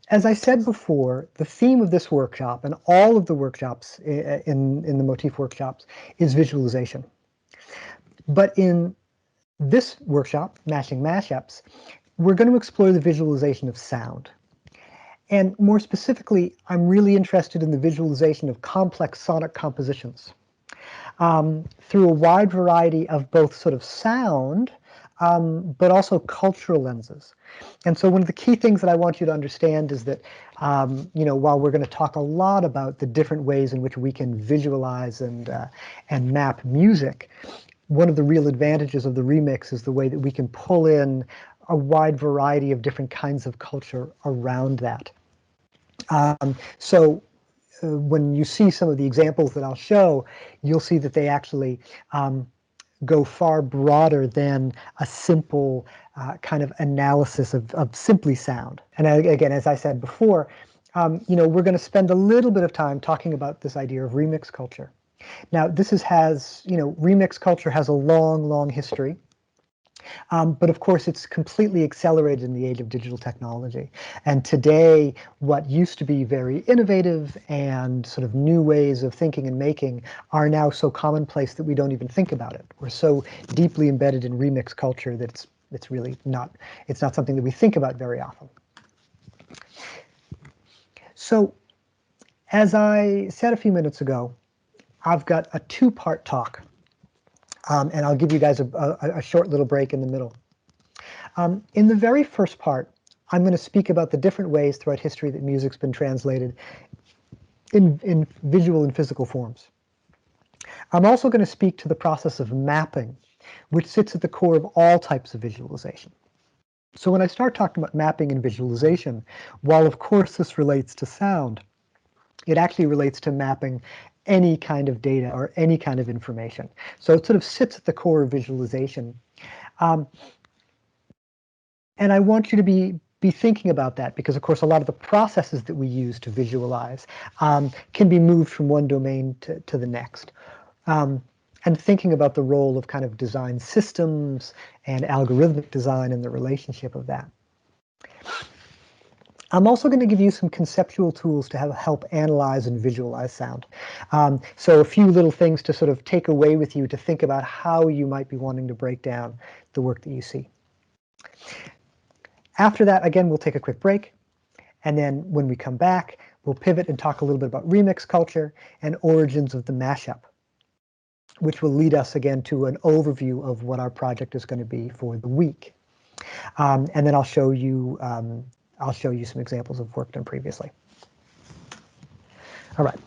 as I said before, the theme of this workshop and all of the workshops in the MOTYF workshops is visualization. But in this workshop, Mashing Mashups, we're going to explore the visualization of sound. And more specifically, I'm really interested in the visualization of complex sonic compositions through a wide variety of both sort of sound, but also cultural lenses. And so one of the key things that I want you to understand is that, while we're going to talk a lot about the different ways in which we can visualize and map music, one of the real advantages of the remix is the way that we can pull in a wide variety of different kinds of culture around that. So when you see some of the examples that I'll show, you'll see that they actually go far broader than a simple kind of analysis of simply sound. And again, as I said before, we're going to spend a little bit of time talking about this idea of remix culture. Now, remix culture has a long, long history. But of course, it's completely accelerated in the age of digital technology. And today, what used to be very innovative and sort of new ways of thinking and making are now so commonplace that we don't even think about it. We're so deeply embedded in remix culture that it's really not something that we think about very often. So, as I said a few minutes ago, I've got a two-part talk. And I'll give you guys a short little break in the middle. In the very first part, I'm going to speak about the different ways throughout history that music's been translated in visual and physical forms. I'm also going to speak to the process of mapping, which sits at the core of all types of visualization. So when I start talking about mapping and visualization, while of course this relates to sound, it actually relates to mapping any kind of data or any kind of information. So it sort of sits at the core of visualization. And I want you to be thinking about that because, of course, a lot of the processes that we use to visualize can be moved from one domain to the next. And thinking about the role of kind of design systems and algorithmic design and the relationship of that. I'm also going to give you some conceptual tools to help analyze and visualize sound. So a few little things to sort of take away with you to think about how you might be wanting to break down the work that you see. After that, again, we'll take a quick break. And then when we come back, we'll pivot and talk a little bit about remix culture and origins of the mashup, which will lead us again to an overview of what our project is going to be for the week. And then I'll show you some examples of work done previously. All right.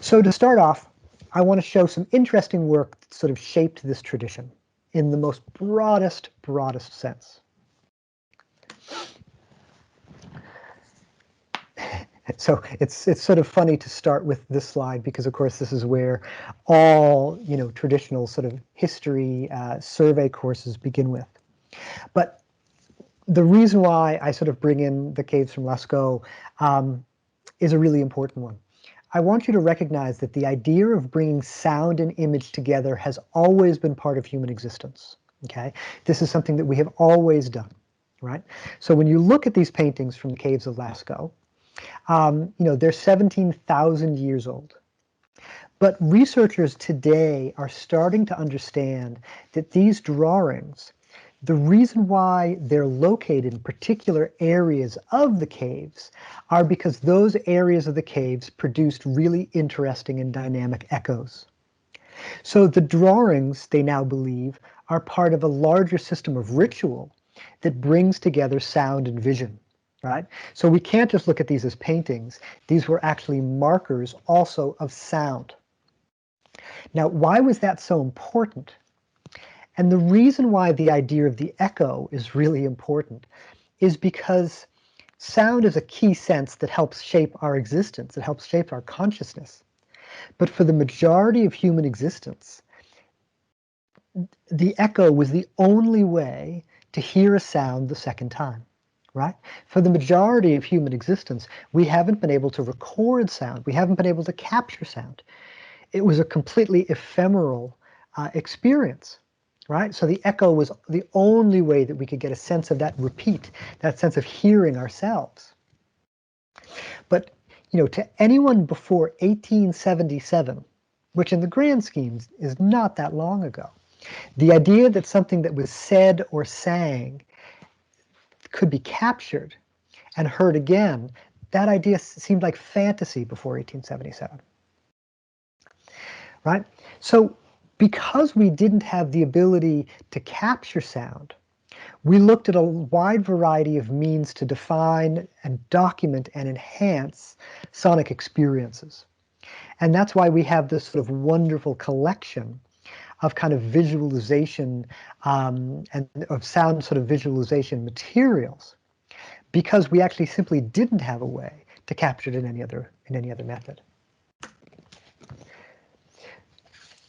So to start off, I want to show some interesting work that sort of shaped this tradition in the most broadest sense. So it's sort of funny to start with this slide because, of course, this is where all traditional sort of history survey courses begin with. But the reason why I sort of bring in the caves from Lascaux is a really important one. I want you to recognize that the idea of bringing sound and image together has always been part of human existence. Okay, this is something that we have always done, right? So when you look at these paintings from the caves of Lascaux, they're 17,000 years old. But researchers today are starting to understand that these drawings, the reason why they're located in particular areas of the caves are because those areas of the caves produced really interesting and dynamic echoes. So the drawings, they now believe, are part of a larger system of ritual that brings together sound and vision, right? So we can't just look at these as paintings. These were actually markers also of sound. Now, why was that so important? And the reason why the idea of the echo is really important is because sound is a key sense that helps shape our existence. It helps shape our consciousness. But for the majority of human existence, the echo was the only way to hear a sound the second time, right? For the majority of human existence, we haven't been able to record sound. We haven't been able to capture sound. It was a completely ephemeral experience. right? So the echo was the only way that we could get a sense of that repeat, that sense of hearing ourselves. But, to anyone before 1877, which in the grand schemes is not that long ago, the idea that something that was said or sang could be captured and heard again, that idea seemed like fantasy before 1877, right? So because we didn't have the ability to capture sound, we looked at a wide variety of means to define and document and enhance sonic experiences. And that's why we have this sort of wonderful collection of kind of visualization and of sound sort of visualization materials, because we actually simply didn't have a way to capture it in any other method.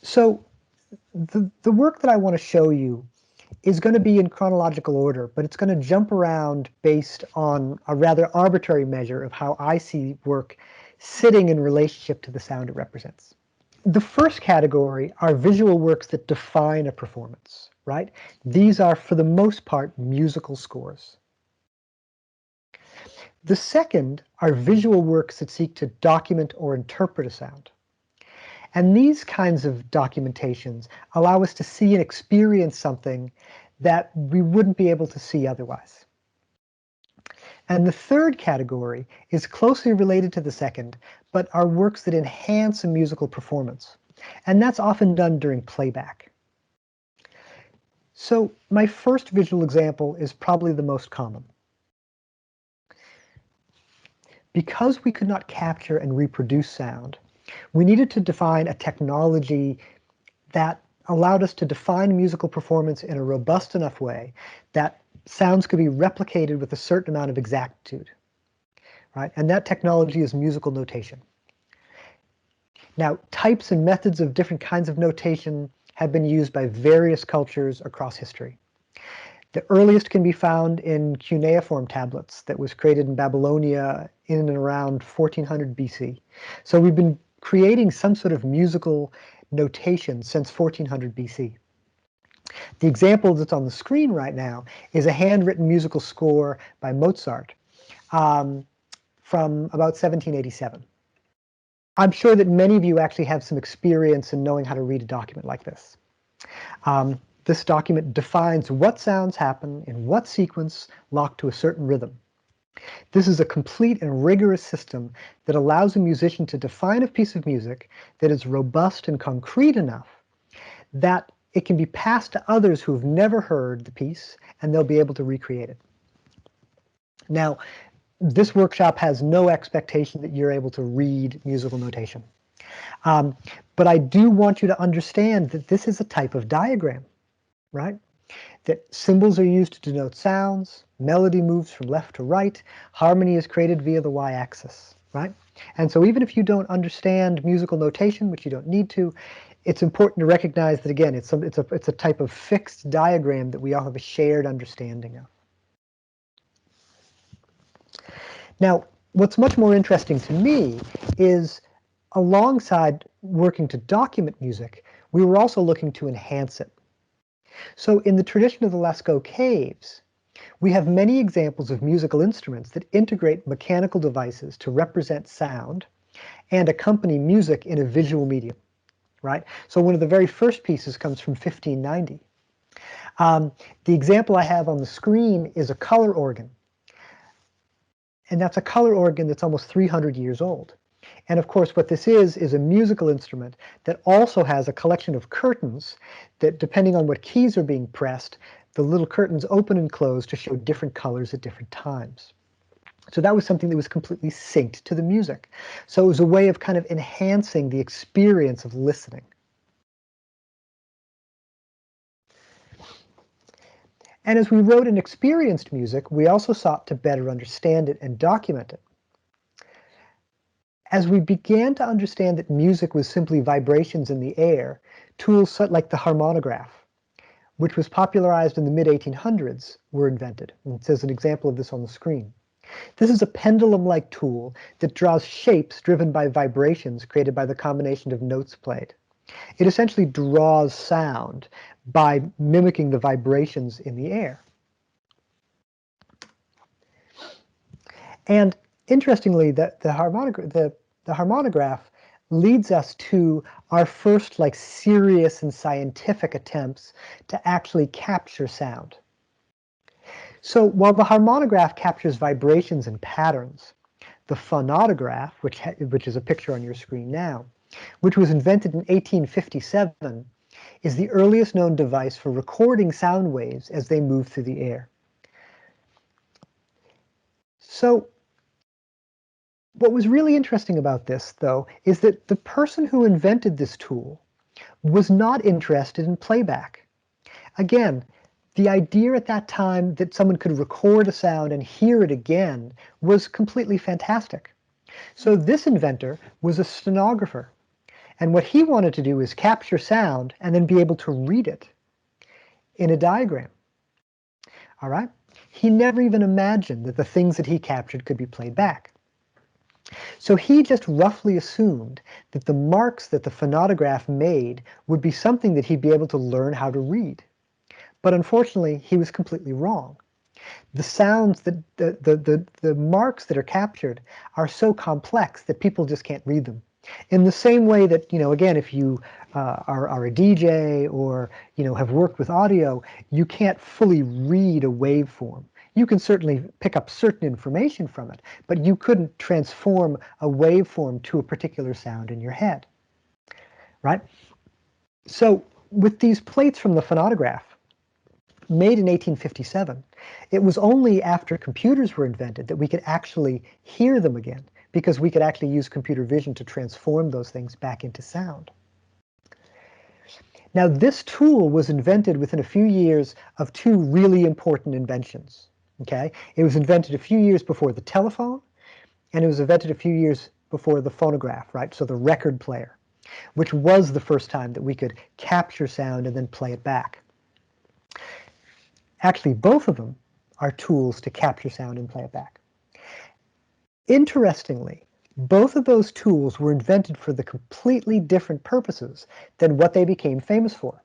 So the work that I want to show you is going to be in chronological order, but it's going to jump around based on a rather arbitrary measure of how I see work sitting in relationship to the sound it represents. The first category are visual works that define a performance, right? These are, for the most part, musical scores. The second are visual works that seek to document or interpret a sound. And these kinds of documentations allow us to see and experience something that we wouldn't be able to see otherwise. And the third category is closely related to the second, but are works that enhance a musical performance. And that's often done during playback. So my first visual example is probably the most common. Because we could not capture and reproduce sound, we needed to define a technology that allowed us to define musical performance in a robust enough way that sounds could be replicated with a certain amount of exactitude, right? And that technology is musical notation. Now, types and methods of different kinds of notation have been used by various cultures across history. The earliest can be found in cuneiform tablets that was created in Babylonia in and around 1400 BC. So we've been creating some sort of musical notation since 1400 BC. The example that's on the screen right now is a handwritten musical score by Mozart from about 1787. I'm sure that many of you actually have some experience in knowing how to read a document like this. This document defines what sounds happen in what sequence locked to a certain rhythm. This is a complete and rigorous system that allows a musician to define a piece of music that is robust and concrete enough that it can be passed to others who have never heard the piece, and they'll be able to recreate it. Now, this workshop has no expectation that you're able to read musical notation. But I do want you to understand that this is a type of diagram, right? That symbols are used to denote sounds, melody moves from left to right, harmony is created via the y-axis, right? And so even if you don't understand musical notation, which you don't need to, it's important to recognize that, again, it's a type of fixed diagram that we all have a shared understanding of. Now, what's much more interesting to me is, alongside working to document music, we were also looking to enhance it. So in the tradition of the Lascaux caves, we have many examples of musical instruments that integrate mechanical devices to represent sound and accompany music in a visual medium, right? So one of the very first pieces comes from 1590. The example I have on the screen is a color organ. And that's a color organ that's almost 300 years old. And of course, what this is a musical instrument that also has a collection of curtains that, depending on what keys are being pressed, the little curtains open and close to show different colors at different times. So that was something that was completely synced to the music. So it was a way of kind of enhancing the experience of listening. And as we wrote and experienced music, we also sought to better understand it and document it. As we began to understand that music was simply vibrations in the air, tools like the harmonograph, which was popularized in the mid-1800s, were invented. And there's an example of this on the screen. This is a pendulum-like tool that draws shapes driven by vibrations created by the combination of notes played. It essentially draws sound by mimicking the vibrations in the air. And interestingly, the harmonograph leads us to our first like serious and scientific attempts to actually capture sound. So while the harmonograph captures vibrations and patterns, the phonautograph, which is a picture on your screen now, which was invented in 1857, is the earliest known device for recording sound waves as they move through the air. So what was really interesting about this, though, is that the person who invented this tool was not interested in playback. Again, the idea at that time that someone could record a sound and hear it again was completely fantastic. So this inventor was a stenographer. And what he wanted to do is capture sound and then be able to read it in a diagram. All right? He never even imagined that the things that he captured could be played back. So he just roughly assumed that the marks that the phonautograph made would be something that he'd be able to learn how to read. But unfortunately, he was completely wrong. The sounds, the marks that are captured are so complex that people just can't read them. In the same way that, again, if you are a DJ or, have worked with audio, you can't fully read a waveform. You can certainly pick up certain information from it, but you couldn't transform a waveform to a particular sound in your head, right? So with these plates from the phonautograph, made in 1857, it was only after computers were invented that we could actually hear them again, because we could actually use computer vision to transform those things back into sound. Now, this tool was invented within a few years of two really important inventions. Okay, it was invented a few years before the telephone, and it was invented a few years before the phonograph, right? So the record player, which was the first time that we could capture sound and then play it back. Actually, both of them are tools to capture sound and play it back. Interestingly, both of those tools were invented for the completely different purposes than what they became famous for.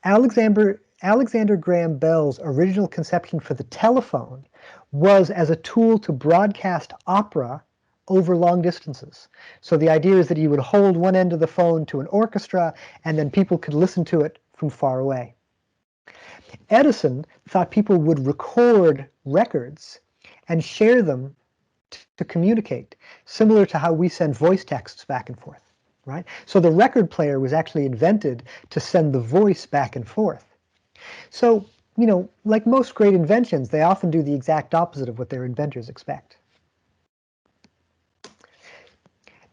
Alexander Graham Bell's original conception for the telephone was as a tool to broadcast opera over long distances. So the idea is that you would hold one end of the phone to an orchestra and then people could listen to it from far away. Edison thought people would record records and share them to communicate, similar to how we send voice texts back and forth, right? So the record player was actually invented to send the voice back and forth. So, like most great inventions, they often do the exact opposite of what their inventors expect.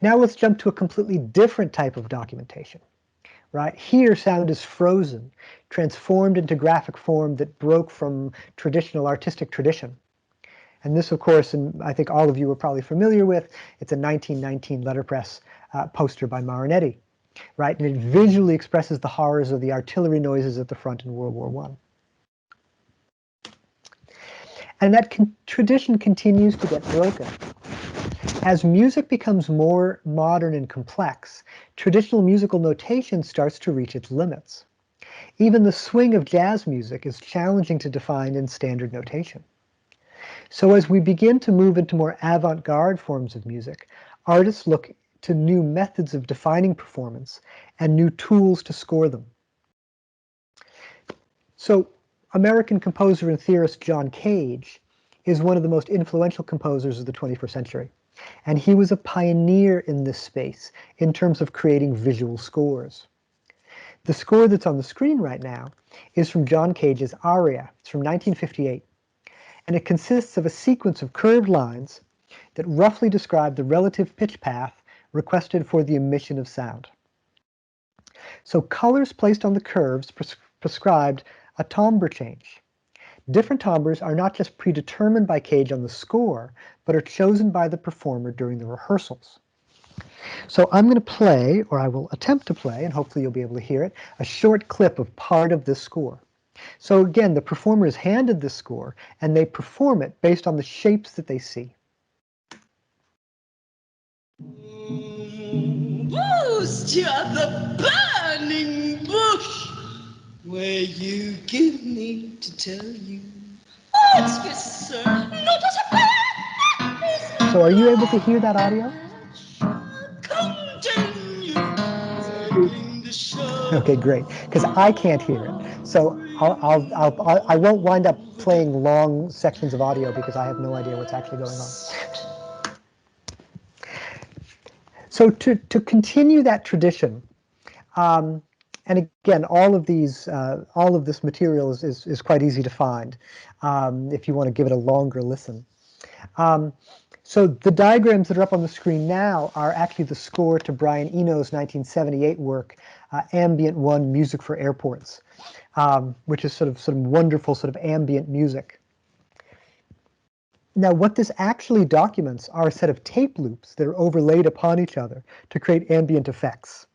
Now let's jump to a completely different type of documentation, right? Here, sound is frozen, transformed into graphic form that broke from traditional artistic tradition. And this, of course, and I think all of you are probably familiar with, it's a 1919 letterpress poster by Marinetti, right? And it visually expresses the horrors of the artillery noises at the front in World War I. And that tradition continues to get broken. As music becomes more modern and complex, traditional musical notation starts to reach its limits. Even the swing of jazz music is challenging to define in standard notation. So as we begin to move into more avant-garde forms of music, artists look to new methods of defining performance and new tools to score them. So American composer and theorist John Cage is one of the most influential composers of the 21st century. And he was a pioneer in this space in terms of creating visual scores. The score that's on the screen right now is from John Cage's aria. It's from 1958. And it consists of a sequence of curved lines that roughly describe the relative pitch path requested for the emission of sound. So colors placed on the curves prescribed a timbre change. Different timbres are not just predetermined by Cage on the score, but are chosen by the performer during the rehearsals. So I'm going to play, or I will attempt to play, and hopefully you'll be able to hear it, a short clip of part of this score. So again, the performer is handed this score, and they perform it based on the shapes that they see. Boost! to the burning bush where you give me to tell you. Oh, excuse, sir, not as a man. So are you able to hear that audio? Okay, great, because I can't hear it. So I won't wind up playing long sections of audio because I have no idea what's actually going on. So to continue that tradition, and again, all of this material is quite easy to find if you want to give it a longer listen. So the diagrams that are up on the screen now are actually the score to Brian Eno's 1978 work, Ambient 1: Music for Airports, which is sort of wonderful sort of ambient music. Now, what this actually documents are a set of tape loops that are overlaid upon each other to create ambient effects.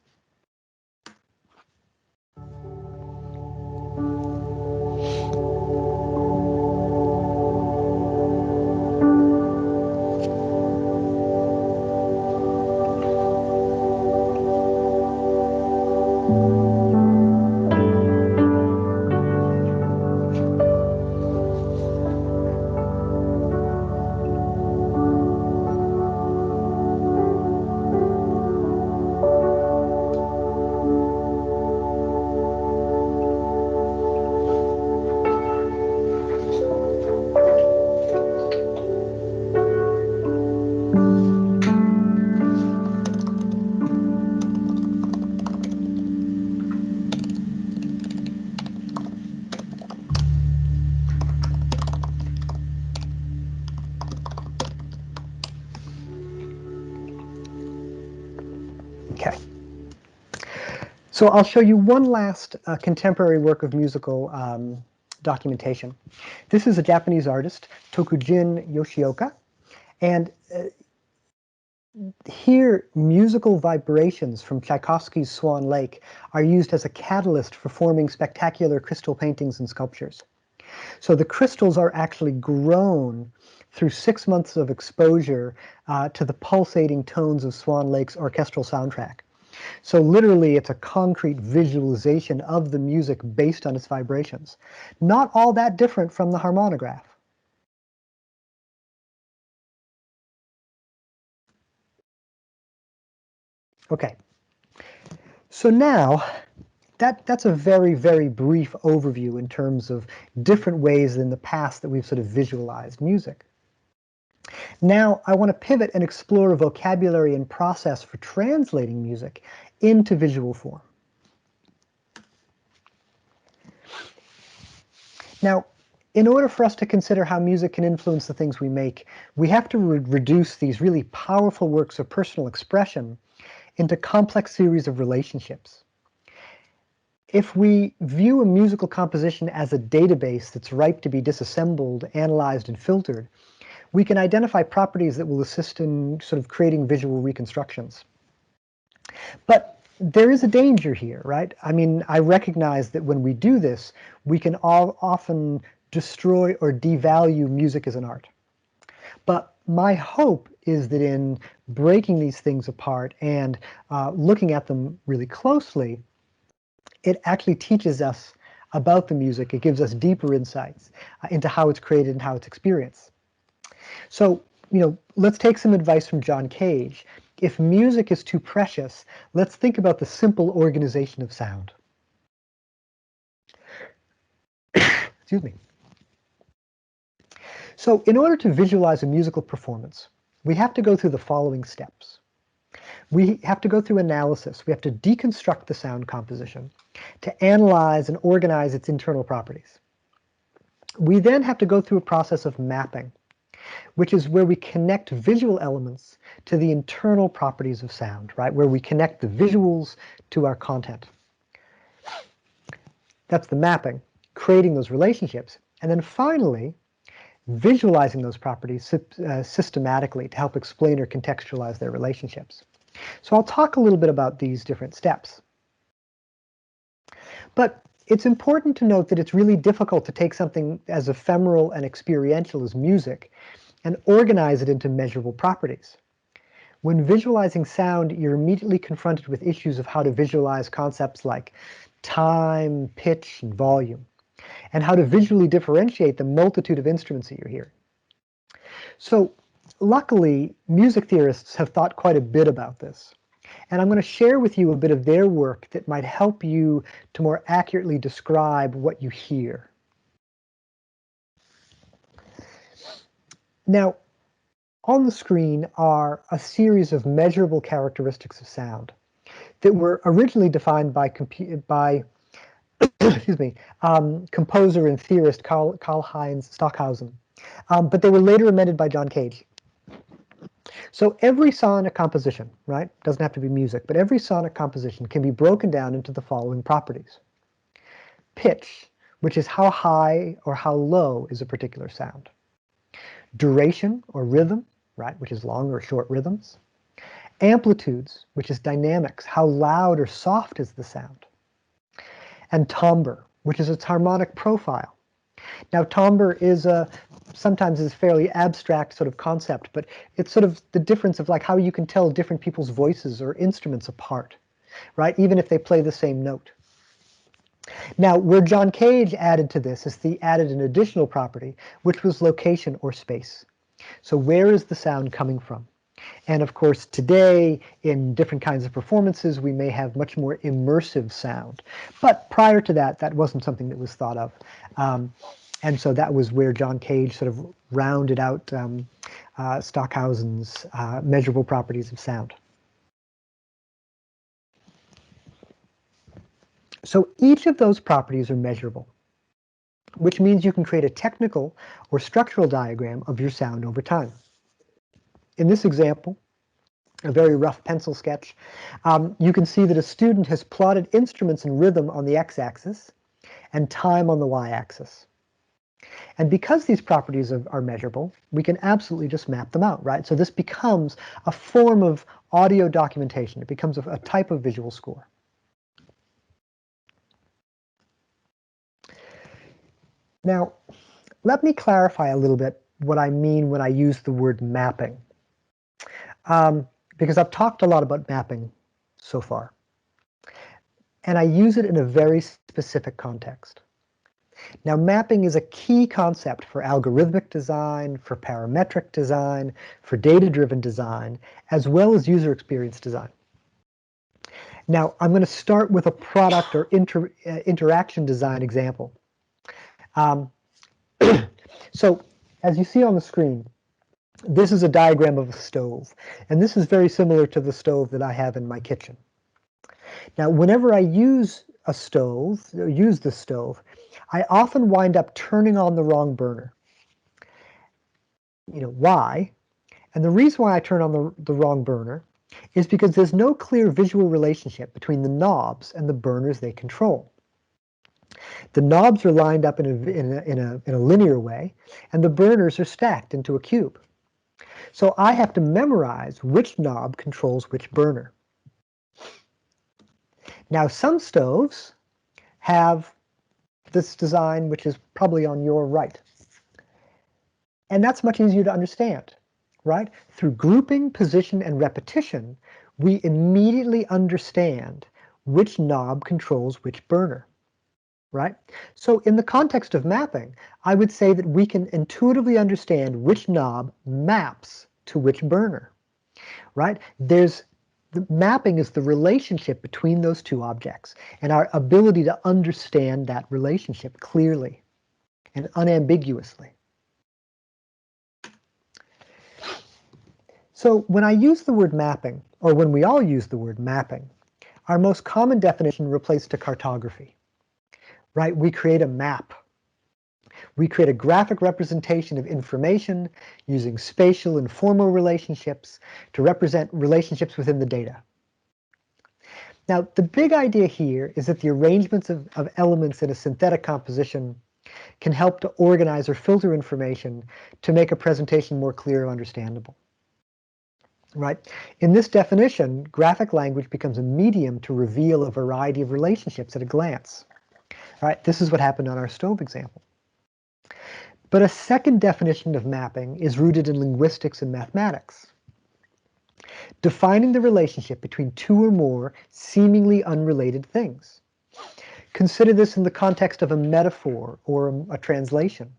Okay. So I'll show you one last contemporary work of musical documentation. This is a Japanese artist, Tokujin Yoshioka, and here musical vibrations from Tchaikovsky's Swan Lake are used as a catalyst for forming spectacular crystal paintings and sculptures. So the crystals are actually grown through 6 months of exposure to the pulsating tones of Swan Lake's orchestral soundtrack. So literally, it's a concrete visualization of the music based on its vibrations. Not all that different from the harmonograph. Okay, so now that's a very, very brief overview in terms of different ways in the past that we've sort of visualized music. Now, I want to pivot and explore a vocabulary and process for translating music into visual form. Now, in order for us to consider how music can influence the things we make, we have to reduce these really powerful works of personal expression into complex series of relationships. If we view a musical composition as a database that's ripe to be disassembled, analyzed, and filtered, we can identify properties that will assist in sort of creating visual reconstructions. But there is a danger here, right? I mean, I recognize that when we do this, we can often destroy or devalue music as an art. But my hope is that in breaking these things apart and looking at them really closely, it actually teaches us about the music. It gives us deeper insights into how it's created and how it's experienced. So, let's take some advice from John Cage. If music is too precious, let's think about the simple organization of sound. Excuse me. So in order to visualize a musical performance, we have to go through the following steps. We have to go through analysis. We have to deconstruct the sound composition to analyze and organize its internal properties. We then have to go through a process of mapping, which is where we connect visual elements to the internal properties of sound, right? Where we connect the visuals to our content. That's the mapping, creating those relationships. And then finally, visualizing those properties systematically to help explain or contextualize their relationships. So I'll talk a little bit about these different steps. But it's important to note that it's really difficult to take something as ephemeral and experiential as music and organize it into measurable properties. when visualizing sound, you're immediately confronted with issues of how to visualize concepts like time, pitch, and volume, and how to visually differentiate the multitude of instruments that you're hearing. So luckily, music theorists have thought quite a bit about this. And I'm going to share with you a bit of their work that might help you to more accurately describe what you hear. Now, on the screen are a series of measurable characteristics of sound that were originally defined by excuse me, composer and theorist Karl-Heinz Stockhausen, but they were later amended by John Cage. So every sonic composition, right, doesn't have to be music, but every sonic composition can be broken down into the following properties. Pitch, which is how high or how low is a particular sound. Duration or rhythm, right, which is long or short rhythms. Amplitudes, which is dynamics, how loud or soft is the sound. And timbre, which is its harmonic profile. Now, timbre is sometimes is a fairly abstract sort of concept, but it's sort of the difference of like how you can tell different people's voices or instruments apart, right? Even if they play the same note. Now, where John Cage added to this is he added an additional property, which was location or space. So where is the sound coming from? And of course, today, in different kinds of performances, we may have much more immersive sound. But prior to that, that wasn't something that was thought of. And so that was where John Cage sort of rounded out Stockhausen's measurable properties of sound. So each of those properties are measurable, which means you can create a technical or structural diagram of your sound over time. In this example, a very rough pencil sketch, you can see that a student has plotted instruments and rhythm on the x-axis and time on the y-axis. And because these properties are measurable, we can absolutely just map them out, right? So this becomes a form of audio documentation. It becomes a type of visual score. Now, let me clarify a little bit what I mean when I use the word mapping. Because I've talked a lot about mapping so far. And I use it in a very specific context. Now, mapping is a key concept for algorithmic design, for parametric design, for data-driven design, as well as user experience design. Now, I'm going to start with a product or interaction design example. So, as you see on the screen, this is a diagram of a stove, and this is very similar to the stove that I have in my kitchen. Now, whenever I use the stove, I often wind up turning on the wrong burner. You know, why? And the reason why I turn on the wrong burner is because there's no clear visual relationship between the knobs and the burners they control. The knobs are lined up in a linear way, and the burners are stacked into a cube. So I have to memorize which knob controls which burner. Now, some stoves have this design, which is probably on your right. And that's much easier to understand, right? Through grouping, position, and repetition, we immediately understand which knob controls which burner, right? So in the context of mapping, I would say that we can intuitively understand which knob maps to which burner, right? The mapping is the relationship between those two objects and our ability to understand that relationship clearly and unambiguously. So when I use the word mapping, or when we all use the word mapping, our most common definition relates to cartography, right? We create a map. We create a graphic representation of information using spatial and formal relationships to represent relationships within the data. Now, the big idea here is that the arrangements of elements in a synthetic composition can help to organize or filter information to make a presentation more clear and understandable. Right? In this definition, graphic language becomes a medium to reveal a variety of relationships at a glance. Right? This is what happened on our stove example. But a second definition of mapping is rooted in linguistics and mathematics. defining the relationship between two or more seemingly unrelated things. Consider this in the context of a metaphor or a translation,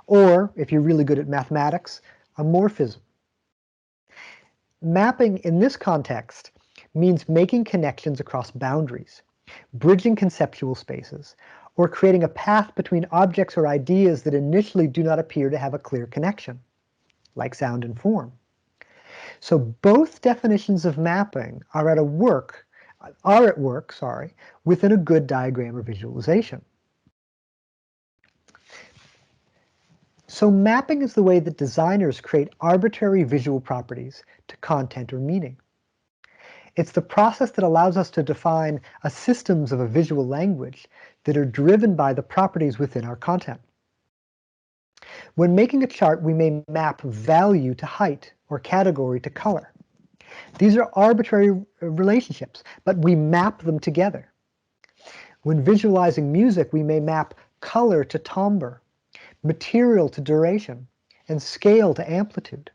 or, if you're really good at mathematics, a morphism. Mapping in this context means making connections across boundaries, bridging conceptual spaces, or creating a path between objects or ideas that initially do not appear to have a clear connection, like sound and form. So both definitions of mapping are at work, within a good diagram or visualization. So mapping is the way that designers create arbitrary visual properties to content or meaning. It's the process that allows us to define systems of a visual language that are driven by the properties within our content. When making a chart, we may map value to height or category to color. These are arbitrary relationships, but we map them together. When visualizing music, we may map color to timbre, material to duration, and scale to amplitude.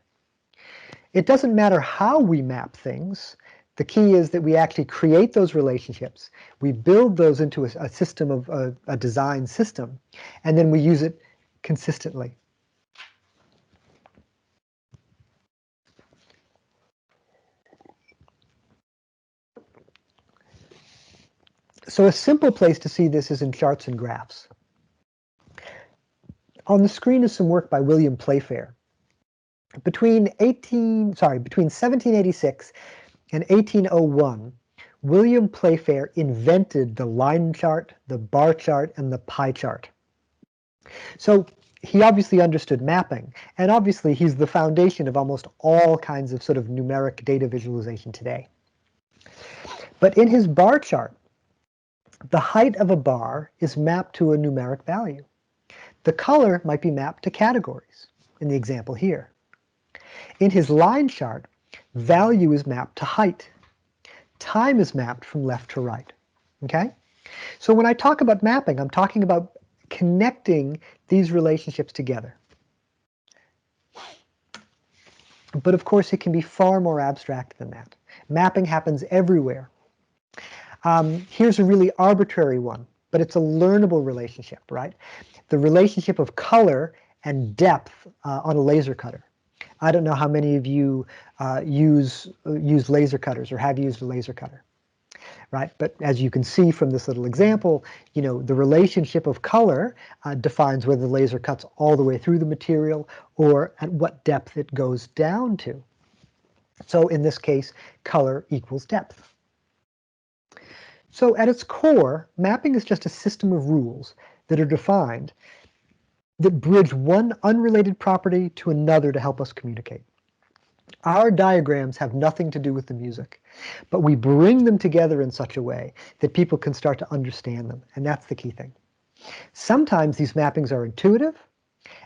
It doesn't matter how we map things. The key is that we actually create those relationships. We build those into a system of a design system, and then we use it consistently. So a simple place to see this is in charts and graphs. On the screen is some work by William Playfair. Between 1786 and 1801, William Playfair invented the line chart, the bar chart, and the pie chart. So he obviously understood mapping, and obviously he's the foundation of almost all kinds of sort of numeric data visualization today. But in his bar chart, the height of a bar is mapped to a numeric value. The color might be mapped to categories, in the example here. In his line chart, value is mapped to height. Time is mapped from left to right. Okay? So when I talk about mapping, I'm talking about connecting these relationships together. But of course, it can be far more abstract than that. Mapping happens everywhere. Here's a really arbitrary one, but it's a learnable relationship, right? The relationship of color and depth on a laser cutter. I don't know how many of you use laser cutters or have used a laser cutter, right? But as you can see from this little example, you know, the relationship of color defines whether the laser cuts all the way through the material or at what depth it goes down to. So in this case, color equals depth. So at its core, mapping is just a system of rules that are defined that bridge one unrelated property to another to help us communicate. Our diagrams have nothing to do with the music, but we bring them together in such a way that people can start to understand them, and that's the key thing. Sometimes these mappings are intuitive,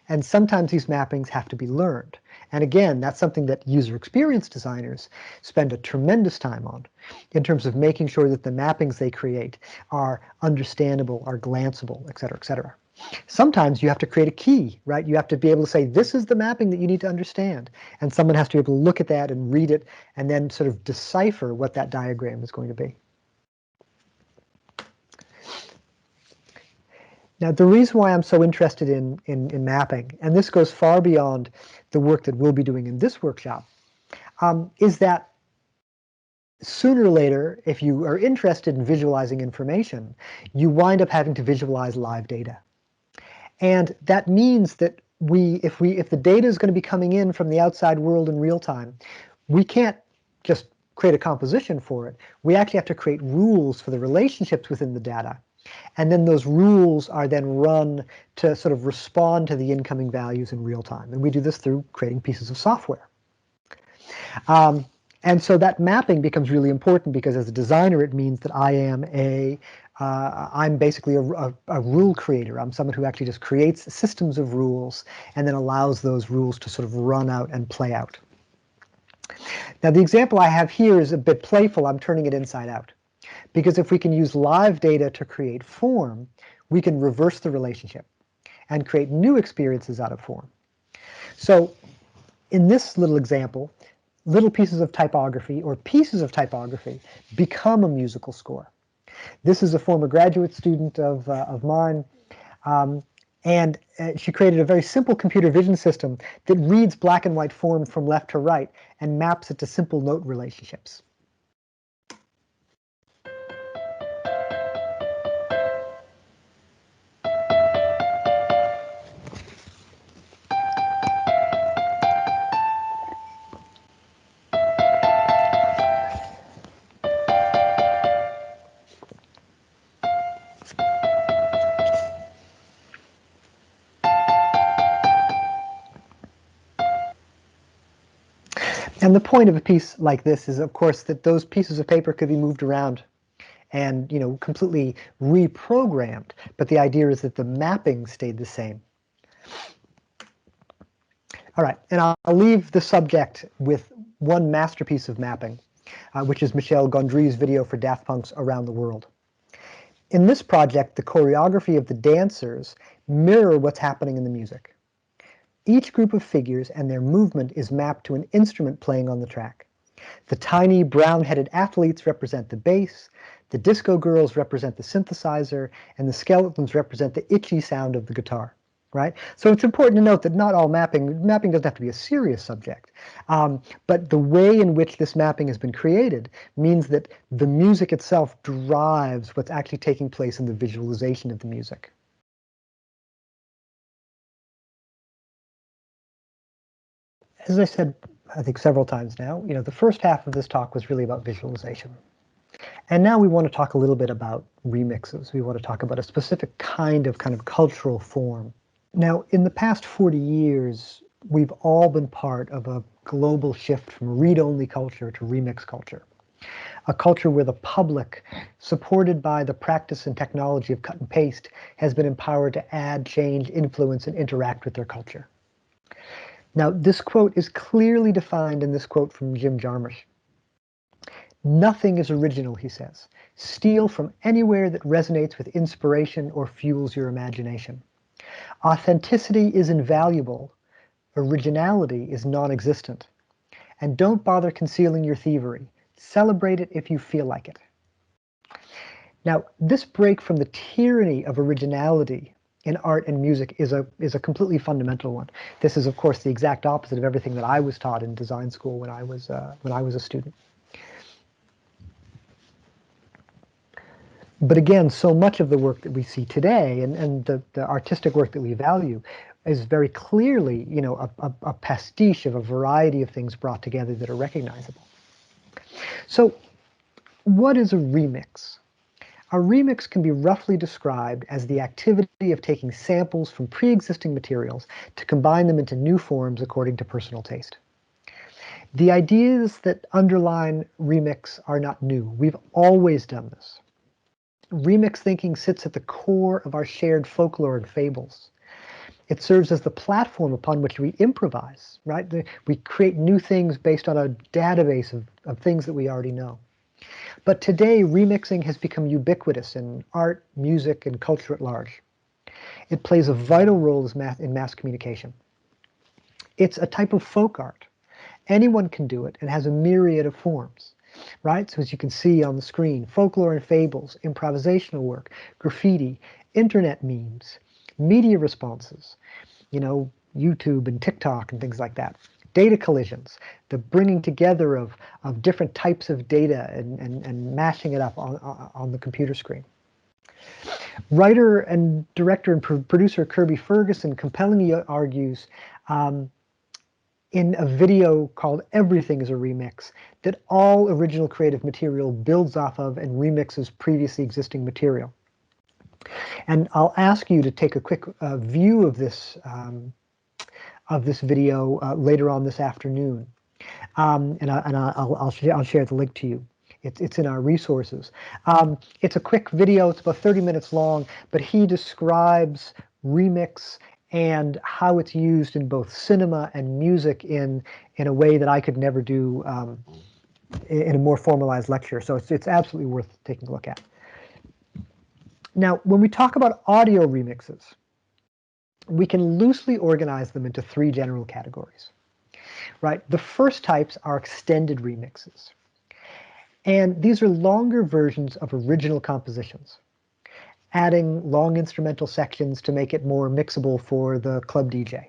and sometimes these mappings have to be learned. And again, that's something that user experience designers spend a tremendous time on in terms of making sure that the mappings they create are understandable, are glanceable, et cetera, et cetera. Sometimes you have to create a key, right? You have to be able to say, this is the mapping that you need to understand. And someone has to be able to look at that and read it and then sort of decipher what that diagram is going to be. Now, the reason why I'm so interested in mapping, and this goes far beyond the work that we'll be doing in this workshop, is that sooner or later, if you are interested in visualizing information, you wind up having to visualize live data. And that means that if the data is going to be coming in from the outside world in real time, we can't just create a composition for it. We actually have to create rules for the relationships within the data. And then those rules are then run to sort of respond to the incoming values in real time. And we do this through creating pieces of software. And so that mapping becomes really important because as a designer, it means that I'm basically a rule creator. I'm someone who actually just creates systems of rules and then allows those rules to sort of run out and play out. Now, the example I have here is a bit playful. I'm turning it inside out. Because if we can use live data to create form, we can reverse the relationship and create new experiences out of form. So in this little example, little pieces of typography or pieces of typography become a musical score. This is a former graduate student of mine, and she created a very simple computer vision system that reads black and white form from left to right and maps it to simple note relationships. And the point of a piece like this is, of course, that those pieces of paper could be moved around and, you know, completely reprogrammed. But the idea is that the mapping stayed the same. All right, and I'll leave the subject with one masterpiece of mapping, which is Michel Gondry's video for Daft Punk's Around the World. In this project, the choreography of the dancers mirror what's happening in the music. Each group of figures and their movement is mapped to an instrument playing on the track. The tiny brown-headed athletes represent the bass, the disco girls represent the synthesizer, and the skeletons represent the itchy sound of the guitar, right? So it's important to note that not all mapping doesn't have to be a serious subject, but the way in which this mapping has been created means that the music itself drives what's actually taking place in the visualization of the music. As I said, I think several times now, you know, the first half of this talk was really about visualization. And now we want to talk a little bit about remixes. We want to talk about a specific kind of cultural form. Now, in the past 40 years, we've all been part of a global shift from read-only culture to remix culture. A culture where the public, supported by the practice and technology of cut and paste, has been empowered to add, change, influence, and interact with their culture. Now, this quote is clearly defined in this quote from Jim Jarmusch. "Nothing is original," he says. "Steal from anywhere that resonates with inspiration or fuels your imagination. Authenticity is invaluable. Originality is non-existent. And don't bother concealing your thievery. Celebrate it if you feel like it." Now, this break from the tyranny of originality in art and music is a completely fundamental one. This is, of course, the exact opposite of everything that I was taught in design school when I was a student. But again, so much of the work that we see today and the artistic work that we value is very clearly, you know, a pastiche of a variety of things brought together that are recognizable. So what is a remix? A remix can be roughly described as the activity of taking samples from pre-existing materials to combine them into new forms according to personal taste. The ideas that underline remix are not new. We've always done this. Remix thinking sits at the core of our shared folklore and fables. It serves as the platform upon which we improvise, right? We create new things based on a database of things that we already know. But today, remixing has become ubiquitous in art, music, and culture at large. It plays a vital role in mass communication. It's a type of folk art. Anyone can do it and has a myriad of forms, right? So as you can see on the screen, folklore and fables, improvisational work, graffiti, internet memes, media responses, you know, YouTube and TikTok and things like that. Data collisions, the bringing together of different types of data and mashing it up on the computer screen. Writer and director and producer Kirby Ferguson compellingly argues in a video called "Everything is a Remix" that all original creative material builds off of and remixes previously existing material. And I'll ask you to take a quick view of this video later on this afternoon, and I'll share the link to you. It's in our resources. It's a quick video. It's about 30 minutes long, but he describes remix and how it's used in both cinema and music in a way that I could never do in a more formalized lecture. So it's absolutely worth taking a look at. Now, when we talk about audio remixes, we can loosely organize them into three general categories. right? The first types are extended remixes. And these are longer versions of original compositions, adding long instrumental sections to make it more mixable for the club DJ.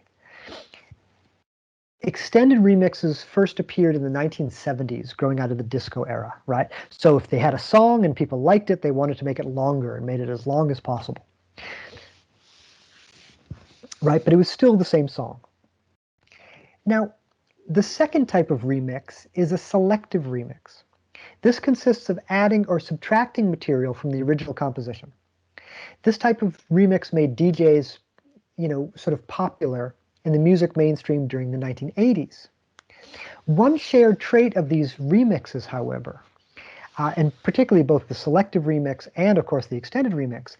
Extended remixes first appeared in the 1970s, growing out of the disco era, right? So if they had a song and people liked it, they wanted to make it longer and made it as long as possible, right? But it was still the same song. Now, the second type of remix is a selective remix. This consists of adding or subtracting material from the original composition. This type of remix made DJs, sort of popular in the music mainstream during the 1980s. One shared trait of these remixes, however, and particularly both the selective remix and, of course, the extended remix,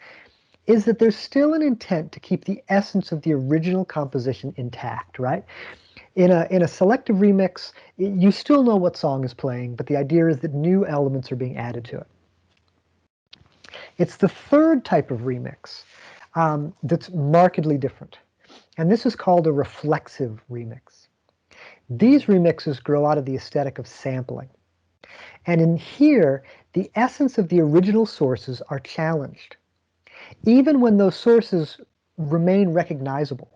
is that there's still an intent to keep the essence of the original composition intact, right? In a selective remix, you still know what song is playing, but the idea is that new elements are being added to it. It's the third type of remix that's markedly different, and this is called a reflexive remix. These remixes grow out of the aesthetic of sampling. And in here, the essence of the original sources are challenged, even when those sources remain recognizable.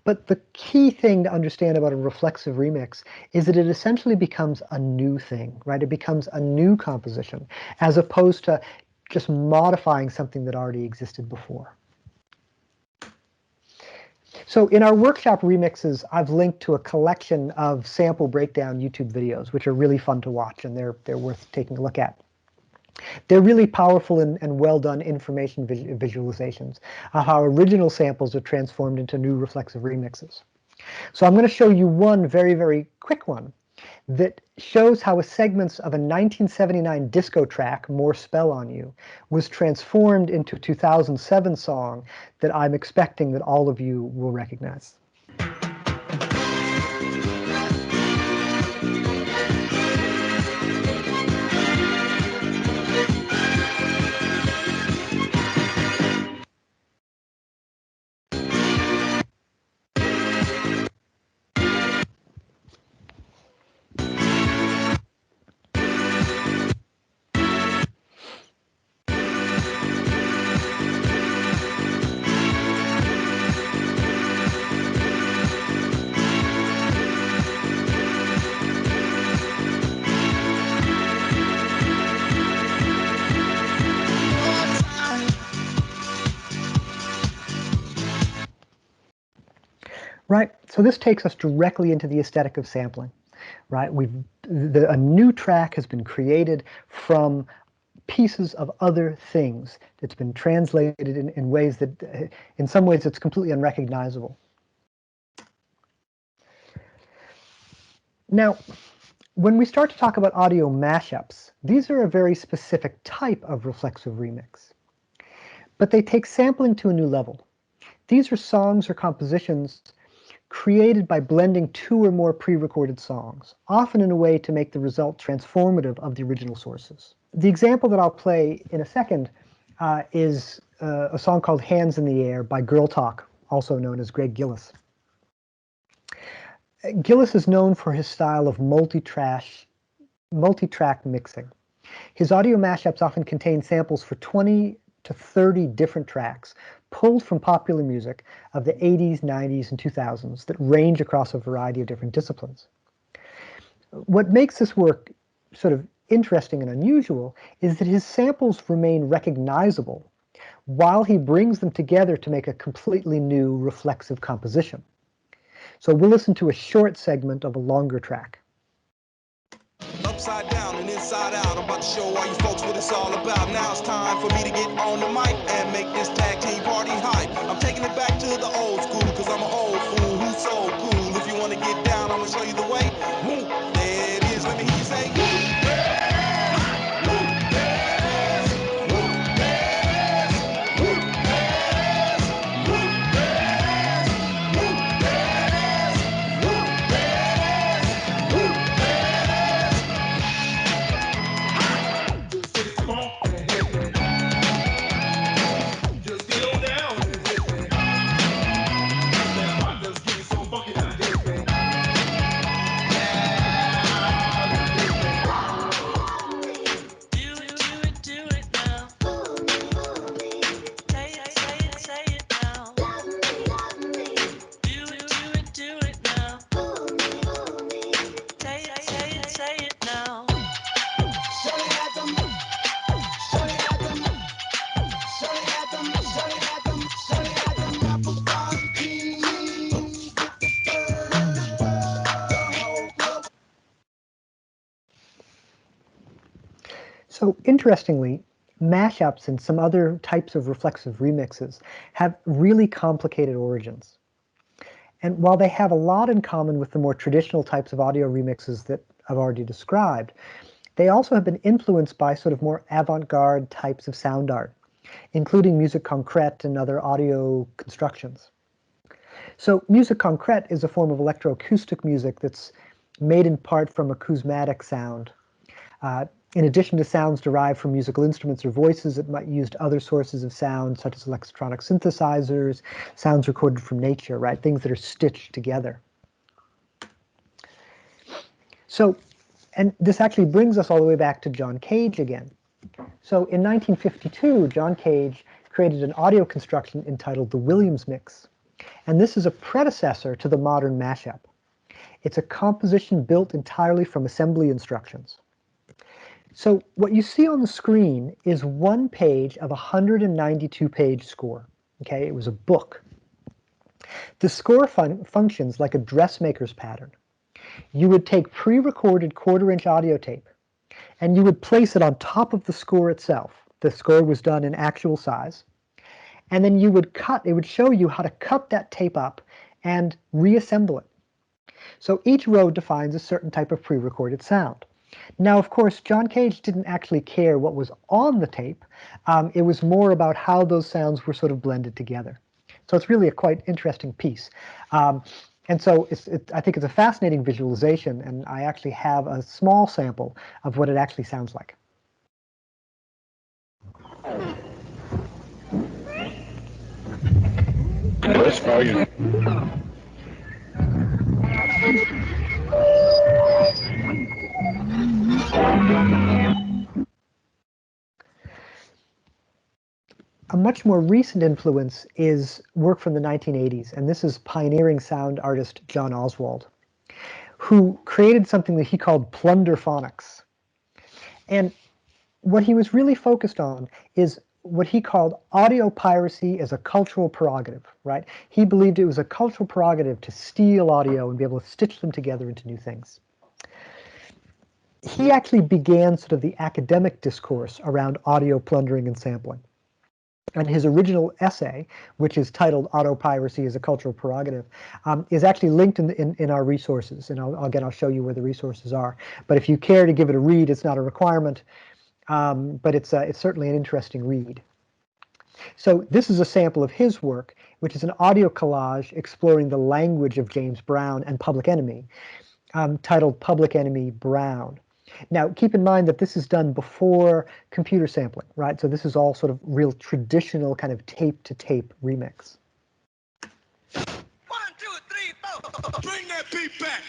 But the key thing to understand about a reflexive remix is that it essentially becomes a new thing, right? It becomes a new composition, as opposed to just modifying something that already existed before. So in our workshop remixes, I've linked to a collection of sample breakdown YouTube videos, which are really fun to watch, and they're worth taking a look at. They're really powerful and well done information visualizations of how original samples are transformed into new reflexive remixes. So I'm going to show you one very, very quick one that shows how a segment of a 1979 disco track, More Spell on You, was transformed into a 2007 song that I'm expecting that all of you will recognize. Right, so this takes us directly into the aesthetic of sampling, right? A new track has been created from pieces of other things. It's been translated in ways that, in some ways, it's completely unrecognizable. Now, when we start to talk about audio mashups, these are a very specific type of reflexive remix, but they take sampling to a new level. These are songs or compositions created by blending two or more pre-recorded songs, often in a way to make the result transformative of the original sources. The example that I'll play in a second is a song called Hands in the Air by Girl Talk, also known as Greg Gillis. Gillis is known for his style of multi-track mixing. His audio mashups often contain samples for 20 to 30 different tracks, pulled from popular music of the 80s, 90s, and 2000s that range across a variety of different disciplines. What makes this work sort of interesting and unusual is that his samples remain recognizable while he brings them together to make a completely new reflexive composition. So we'll listen to a short segment of a longer track. Upside down and inside out, I'm about to show all you folks what it's all about. Now it's time for me to get on the mic and make this tag team party hype. I'm taking it back to the old school, cause I'm an old fool who's so cool. If you wanna get down, I'm gonna show you the way. Woo, there it is, let me hear you say, woo. So interestingly, mashups and some other types of reflexive remixes have really complicated origins. And while they have a lot in common with the more traditional types of audio remixes that I've already described, they also have been influenced by sort of more avant-garde types of sound art, including musique concrète and other audio constructions. So musique concrète is a form of electroacoustic music that's made in part from acousmatic sound. In addition to sounds derived from musical instruments or voices, it might use other sources of sound, such as electronic synthesizers, sounds recorded from nature, right? Things that are stitched together. So, and this actually brings us all the way back to John Cage again. So in 1952, John Cage created an audio construction entitled the Williams Mix. And this is a predecessor to the modern mashup. It's a composition built entirely from assembly instructions. So what you see on the screen is one page of a 192-page score. Okay, it was a book. The score functions like a dressmaker's pattern. You would take pre-recorded quarter-inch audio tape, and you would place it on top of the score itself. The score was done in actual size. And then you would cut, it would show you how to cut that tape up and reassemble it. So each row defines a certain type of pre-recorded sound. Now, of course, John Cage didn't actually care what was on the tape. It was more about how those sounds were sort of blended together. So it's really a quite interesting piece. And so I think it's a fascinating visualization, and I actually have a small sample of what it actually sounds like. Let's go. A much more recent influence is work from the 1980s, and this is pioneering sound artist John Oswald, who created something that he called plunderphonics. And what he was really focused on is what he called audio piracy as a cultural prerogative, right? He believed it was a cultural prerogative to steal audio and be able to stitch them together into new things. He actually began sort of the academic discourse around audio plundering and sampling. And his original essay, which is titled Audio Piracy as a Cultural Prerogative, is actually linked in our resources. And I'll show you where the resources are. But if you care to give it a read, it's not a requirement. But it's certainly an interesting read. So this is a sample of his work, which is an audio collage exploring the language of James Brown and Public Enemy, titled Public Enemy Brown. Now, keep in mind that this is done before computer sampling, right? So this is all sort of real traditional kind of tape-to-tape remix. 1, 2, 3, 4. Bring that beat back.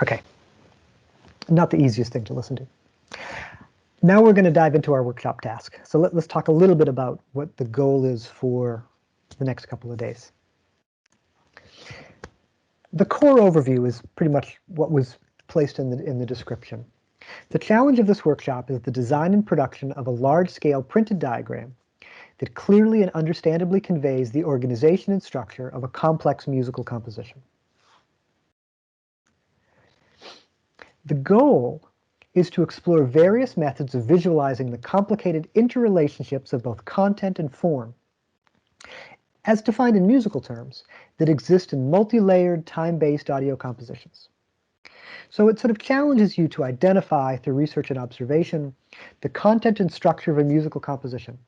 Okay, not the easiest thing to listen to. Now we're going to dive into our workshop task. So let's talk a little bit about what the goal is for the next couple of days. The core overview is pretty much what was placed in the description. The challenge of this workshop is the design and production of a large-scale printed diagram that clearly and understandably conveys the organization and structure of a complex musical composition. The goal is to explore various methods of visualizing the complicated interrelationships of both content and form, as defined in musical terms, that exist in multi-layered, time-based audio compositions. So it sort of challenges you to identify, through research and observation, the content and structure of a musical composition,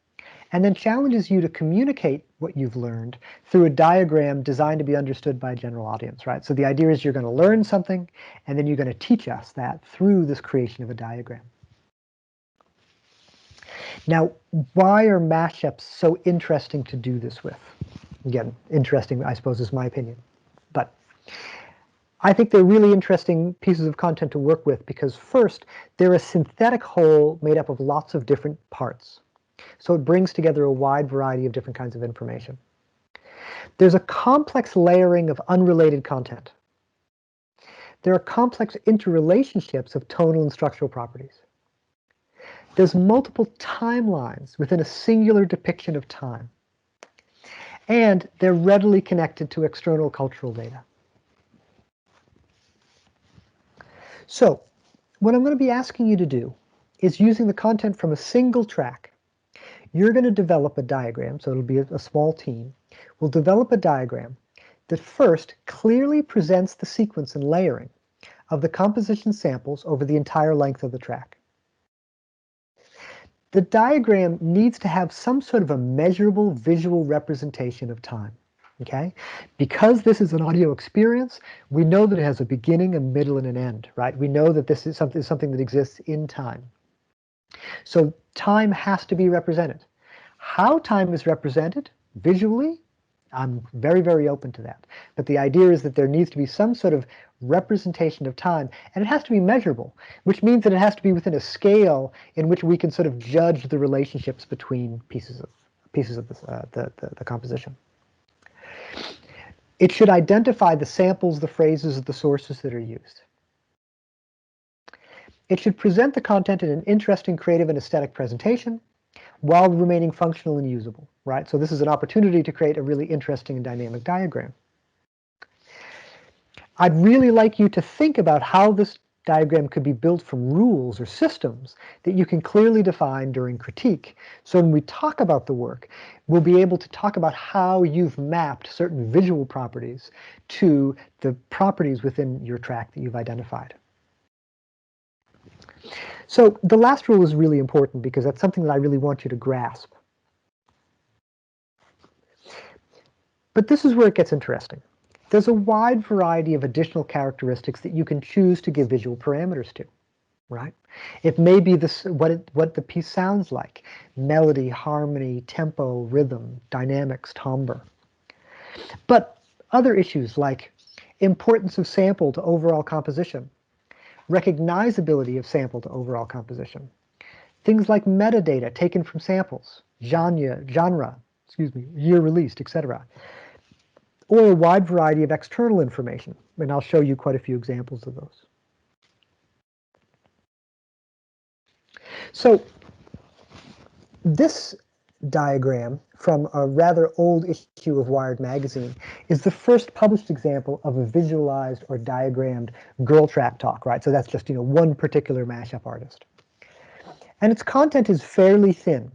and then challenges you to communicate what you've learned through a diagram designed to be understood by a general audience, right? So the idea is you're going to learn something, and then you're going to teach us that through this creation of a diagram. Now, why are mashups so interesting to do this with? Again, interesting, I suppose, is my opinion. But I think they're really interesting pieces of content to work with because first, they're a synthetic whole made up of lots of different parts. So it brings together a wide variety of different kinds of information. There's a complex layering of unrelated content. There are complex interrelationships of tonal and structural properties. There's multiple timelines within a singular depiction of time. And they're readily connected to external cultural data. So, what I'm going to be asking you to do is using the content from a single track. You're going to develop a diagram, so it'll be a small team. We'll develop a diagram that first clearly presents the sequence and layering of the composition samples over the entire length of the track. The diagram needs to have some sort of a measurable visual representation of time. Okay? Because this is an audio experience, we know that it has a beginning, a middle, and an end, right? We know that this is something that exists in time. So time has to be represented. How time is represented visually, I'm very, very open to that. But the idea is that there needs to be some sort of representation of time, and it has to be measurable, which means that it has to be within a scale in which we can sort of judge the relationships between pieces of the composition. It should identify the samples, the phrases, the sources that are used. It should present the content in an interesting, creative, and aesthetic presentation while remaining functional and usable, right? So this is an opportunity to create a really interesting and dynamic diagram. I'd really like you to think about how this diagram could be built from rules or systems that you can clearly define during critique. So when we talk about the work, we'll be able to talk about how you've mapped certain visual properties to the properties within your track that you've identified. So the last rule is really important because that's something that I really want you to grasp. But this is where it gets interesting. There's a wide variety of additional characteristics that you can choose to give visual parameters to, right? It may be this, what the piece sounds like: melody, harmony, tempo, rhythm, dynamics, timbre. But other issues like importance of sample to overall composition, recognizability of sample to overall composition, things like metadata taken from samples, genre, year released, etc., or a wide variety of external information, and I'll show you quite a few examples of those. So this diagram from a rather old issue of Wired magazine is the first published example of a visualized or diagrammed girl track talk, right? So that's just, one particular mashup artist. And its content is fairly thin.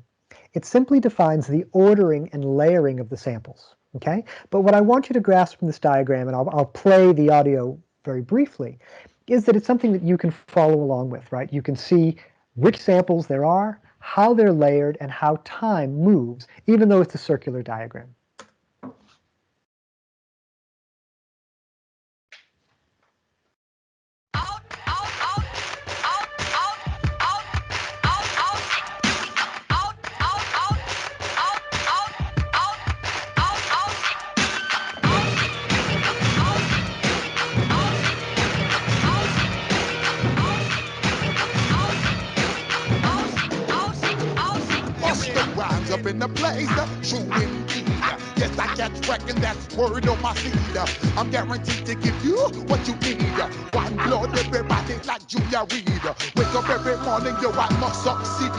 It simply defines the ordering and layering of the samples, okay? But what I want you to grasp from this diagram, and I'll play the audio very briefly, is that it's something that you can follow along with, right? You can see which samples there are, how they're layered, and how time moves, even though it's a circular diagram. Up in the place, true indeed. Yes, I catch wrecking, that's word on my seed. I'm guaranteed to give you what you need. One blood, everybody like Julia Reed. Wake up every morning, yo, I must succeed.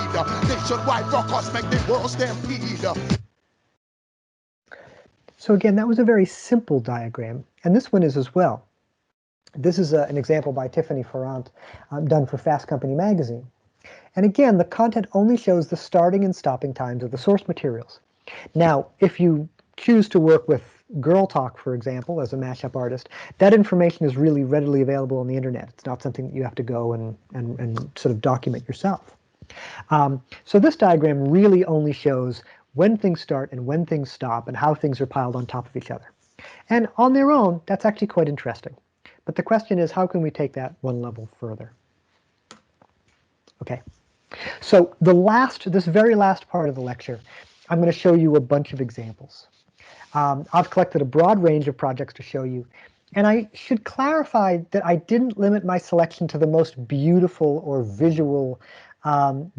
Nationwide rockers make the world stampede. So again, that was a very simple diagram, and this one is as well. This is an example by Tiffany Ferrant, done for Fast Company magazine. And again, the content only shows the starting and stopping times of the source materials. Now, if you choose to work with Girl Talk, for example, as a mashup artist, that information is really readily available on the internet. It's not something that you have to go and sort of document yourself. So this diagram really only shows when things start and when things stop and how things are piled on top of each other. And on their own, that's actually quite interesting. But the question is, how can we take that one level further? Okay. So this very last part of the lecture, I'm going to show you a bunch of examples. I've collected a broad range of projects to show you, And I should clarify that I didn't limit my selection to the most beautiful or visual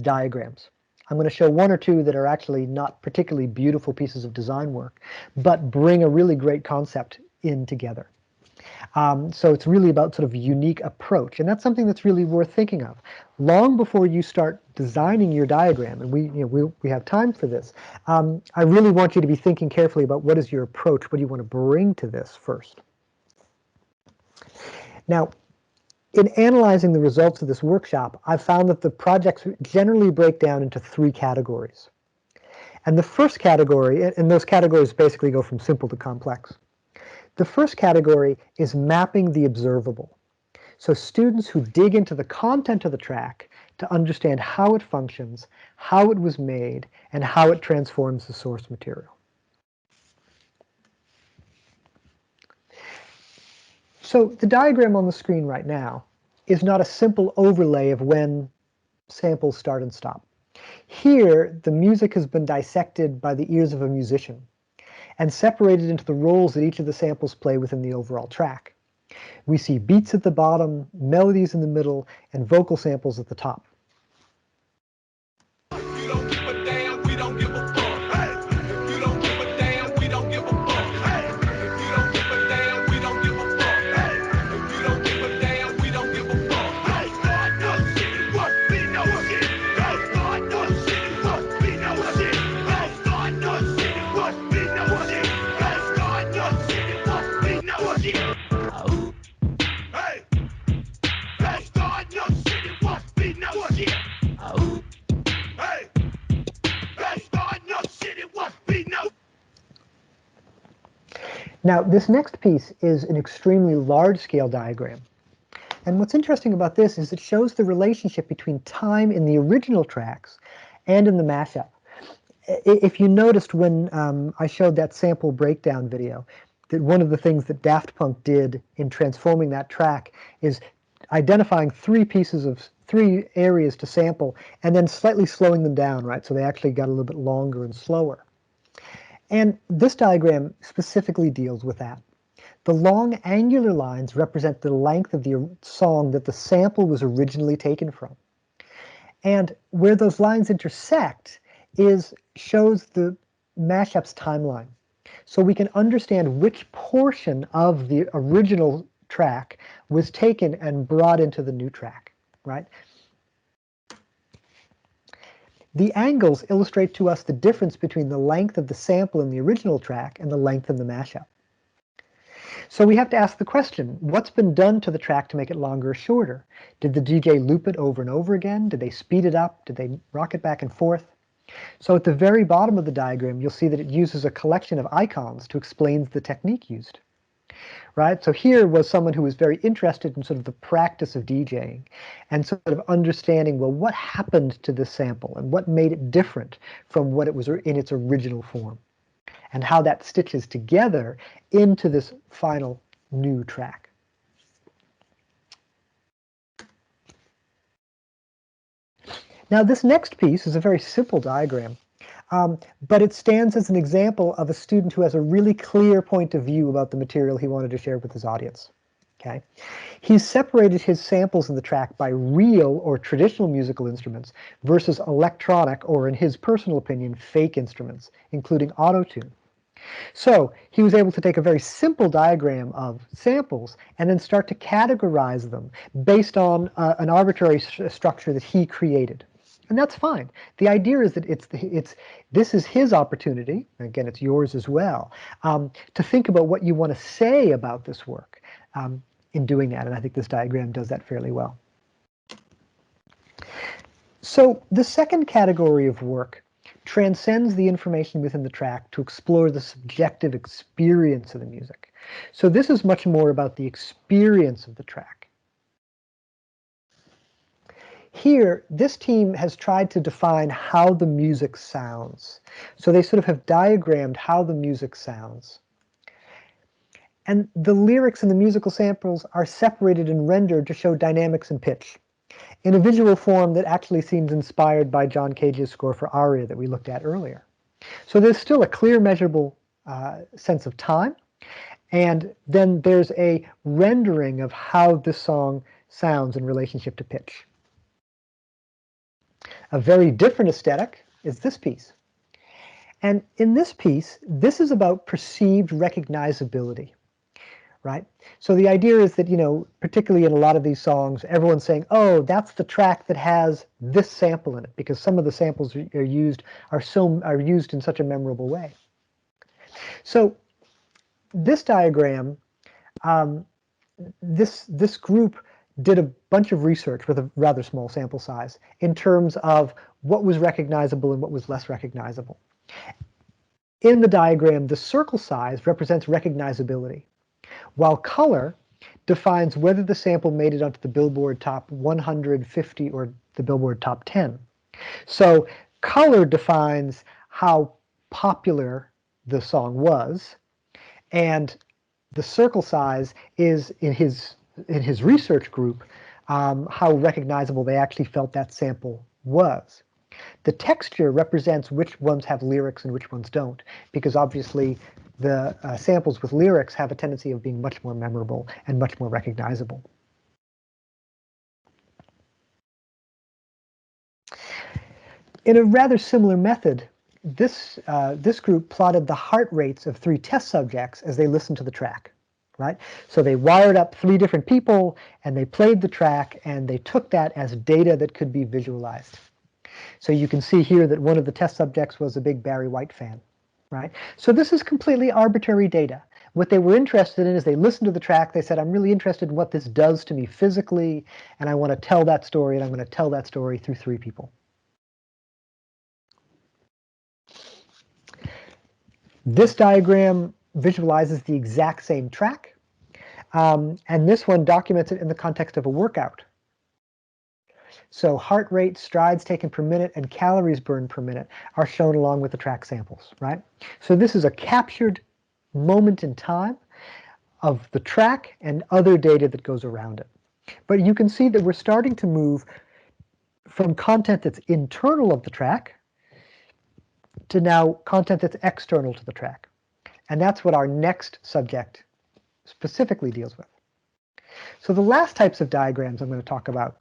diagrams. I'm going to show one or two that are actually not particularly beautiful pieces of design work, but bring a really great concept in together. So it's really about sort of unique approach, and that's something that's really worth thinking of. Long before you start designing your diagram, and we have time for this, I really want you to be thinking carefully about what is your approach, what do you want to bring to this first. Now, in analyzing the results of this workshop, I've found that the projects generally break down into three categories. And the first category, and those categories basically go from simple to complex. The first category is mapping the observable. So students who dig into the content of the track to understand how it functions, how it was made, and how it transforms the source material. So the diagram on the screen right now is not a simple overlay of when samples start and stop. Here, the music has been dissected by the ears of a musician and separated into the roles that each of the samples play within the overall track. We see beats at the bottom, melodies in the middle, and vocal samples at the top. You don't give a damn, we don't give a fuck. Hey. You don't give a damn, we don't give a fuck. Hey. You don't give a damn, we don't give a fuck. Hey. You don't give a damn, we don't give a fuck. Hey. God knows shit, what we know shit. Hey. God knows shit, what we know shit. Hey. God knows shit, what we know shit. Hey. God knows shit, what we know shit. Hey. Hey. God knows shit, what we know shit. Hey. Now, this next piece is an extremely large-scale diagram. And what's interesting about this is it shows the relationship between time in the original tracks and in the mashup. If you noticed when I showed that sample breakdown video, that one of the things that Daft Punk did in transforming that track is identifying three areas to sample and then slightly slowing them down, right? So they actually got a little bit longer and slower. And this diagram specifically deals with that. The long angular lines represent the length of the song that the sample was originally taken from. And where those lines intersect shows the mashup's timeline. So we can understand which portion of the original track was taken and brought into the new track, right? The angles illustrate to us the difference between the length of the sample in the original track and the length in the mashup. So we have to ask the question, what's been done to the track to make it longer or shorter? Did the DJ loop it over and over again? Did they speed it up? Did they rock it back and forth? So at the very bottom of the diagram, you'll see that it uses a collection of icons to explain the technique used. Right? So here was someone who was very interested in sort of the practice of DJing and sort of understanding, well, what happened to this sample and what made it different from what it was in its original form and how that stitches together into this final new track. Now this next piece is a very simple diagram, but it stands as an example of a student who has a really clear point of view about the material he wanted to share with his audience. Okay, he's separated his samples in the track by real or traditional musical instruments versus electronic or, in his personal opinion, fake instruments, including auto-tune. So he was able to take a very simple diagram of samples and then start to categorize them based on an arbitrary structure that he created. And that's fine. The idea is that this is his opportunity, and again, it's yours as well, to think about what you want to say about this work in doing that. And I think this diagram does that fairly well. So the second category of work transcends the information within the track to explore the subjective experience of the music. So this is much more about the experience of the track. Here, this team has tried to define how the music sounds. So they sort of have diagrammed how the music sounds. And the lyrics and the musical samples are separated and rendered to show dynamics and pitch in a visual form that actually seems inspired by John Cage's score for Aria that we looked at earlier. So there's still a clear measurable sense of time, And then there's a rendering of how this song sounds in relationship to pitch. A very different aesthetic is this piece. And in this piece, this is about perceived recognizability, right? So the idea is that, particularly in a lot of these songs, everyone's saying, oh, that's the track that has this sample in it, because some of the samples are used in such a memorable way. So this diagram, this group did a bunch of research with a rather small sample size in terms of what was recognizable and what was less recognizable. In the diagram, the circle size represents recognizability, while color defines whether the sample made it onto the Billboard Top 150 or the Billboard Top 10. So color defines how popular the song was, and the circle size is, in his research group, how recognizable they actually felt that sample was. The texture represents which ones have lyrics and which ones don't, because obviously the samples with lyrics have a tendency of being much more memorable and much more recognizable. In a rather similar method, this group plotted the heart rates of 3 test subjects as they listened to the track, right? So they wired up 3 different people and they played the track and they took that as data that could be visualized. So you can see here that one of the test subjects was a big Barry White fan, right? So this is completely arbitrary data. What they were interested in is they listened to the track, they said, I'm really interested in what this does to me physically, and I want to tell that story, and I'm going to tell that story through 3 people. This diagram visualizes the exact same track, and this one documents it in the context of a workout. So heart rate, strides taken per minute, and calories burned per minute are shown along with the track samples, right? So this is a captured moment in time of the track and other data that goes around it. But you can see that we're starting to move from content that's internal of the track to now content that's external to the track. And that's what our next subject specifically deals with. So the last types of diagrams I'm going to talk about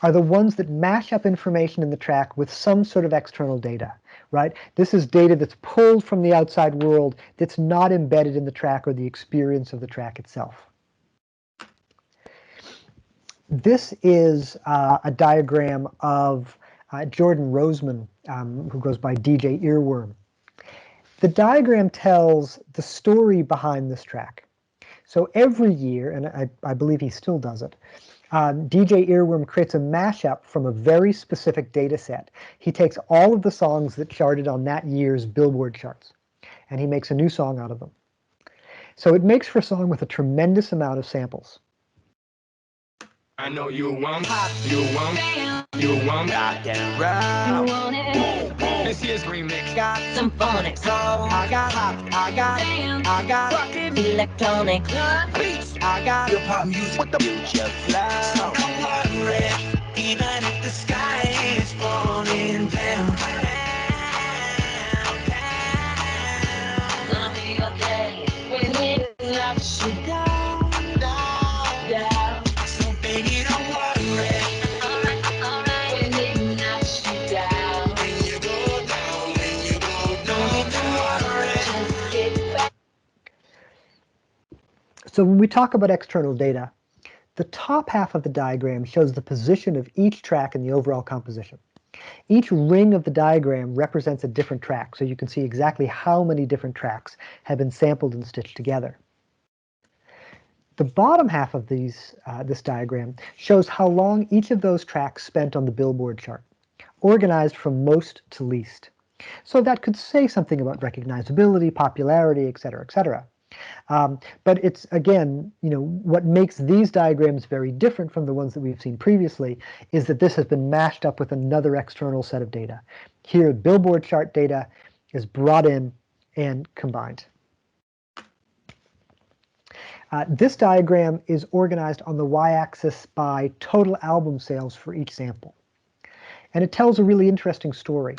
are the ones that mash up information in the track with some sort of external data, right? This is data that's pulled from the outside world that's not embedded in the track or the experience of the track itself. This is a diagram of Jordan Roseman, who goes by DJ Earworm. The diagram tells the story behind this track. So every year, and I believe he still does it, DJ Earworm creates a mashup from a very specific data set. He takes all of the songs that charted on that year's Billboard charts, and he makes a new song out of them. So it makes for a song with a tremendous amount of samples. I know you want goddamn right. You want it. This here's remix. Got symphonic soul. I got fucking electronic beats. I got hip hop music with the future fly. So don't worry, even if the sky is falling down. Gonna be a day when it knocks you down. So baby, don't worry. When it knocks you down. When you go down, don't even worry. Just get back. So when we talk about external data, the top half of the diagram shows the position of each track in the overall composition. Each ring of the diagram represents a different track, so you can see exactly how many different tracks have been sampled and stitched together. The bottom half of this diagram shows how long each of those tracks spent on the Billboard chart, organized from most to least. So that could say something about recognizability, popularity, et cetera, et cetera. But it's, again, what makes these diagrams very different from the ones that we've seen previously is that this has been mashed up with another external set of data. Here, Billboard chart data is brought in and combined. This diagram is organized on the y-axis by total album sales for each sample. And it tells a really interesting story.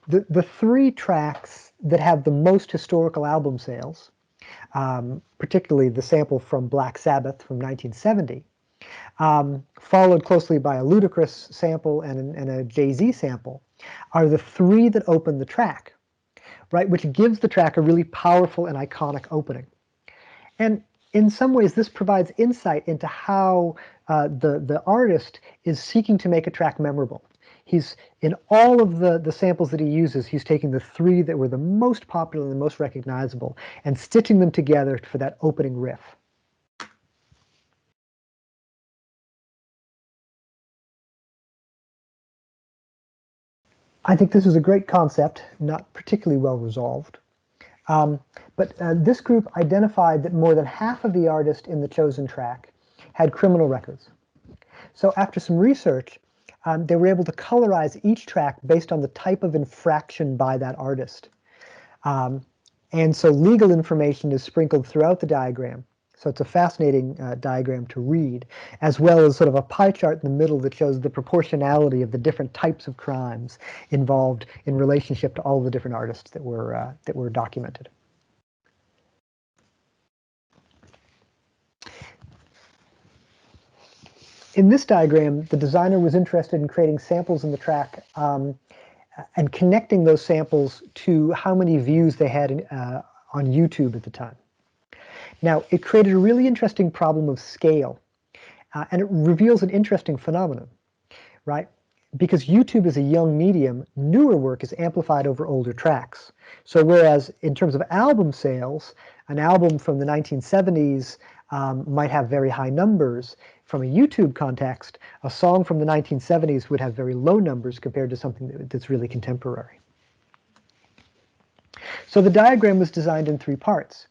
The 3 tracks that have the most historical album sales particularly the sample from Black Sabbath from 1970, followed closely by a Ludacris sample and a Jay-Z sample, are the three that open the track, right? Which gives the track a really powerful and iconic opening. And in some ways, this provides insight into how the artist is seeking to make a track memorable. He's, in all of the samples that he uses, he's taking the three that were the most popular and the most recognizable and stitching them together for that opening riff. I think this is a great concept, not particularly well resolved. But this group identified that more than half of the artists in the chosen track had criminal records. So after some research, they were able to colorize each track based on the type of infraction by that artist. And so legal information is sprinkled throughout the diagram. So it's a fascinating diagram to read, as well as sort of a pie chart in the middle that shows the proportionality of the different types of crimes involved in relationship to all the different artists that were documented. In this diagram, the designer was interested in creating samples in the track and connecting those samples to how many views they had on YouTube at the time. Now, it created a really interesting problem of scale, and it reveals an interesting phenomenon, right? Because YouTube is a young medium, newer work is amplified over older tracks. So whereas in terms of album sales, an album from the 1970s might have very high numbers, from a YouTube context, a song from the 1970s would have very low numbers compared to something that's really contemporary. So the diagram was designed in three parts,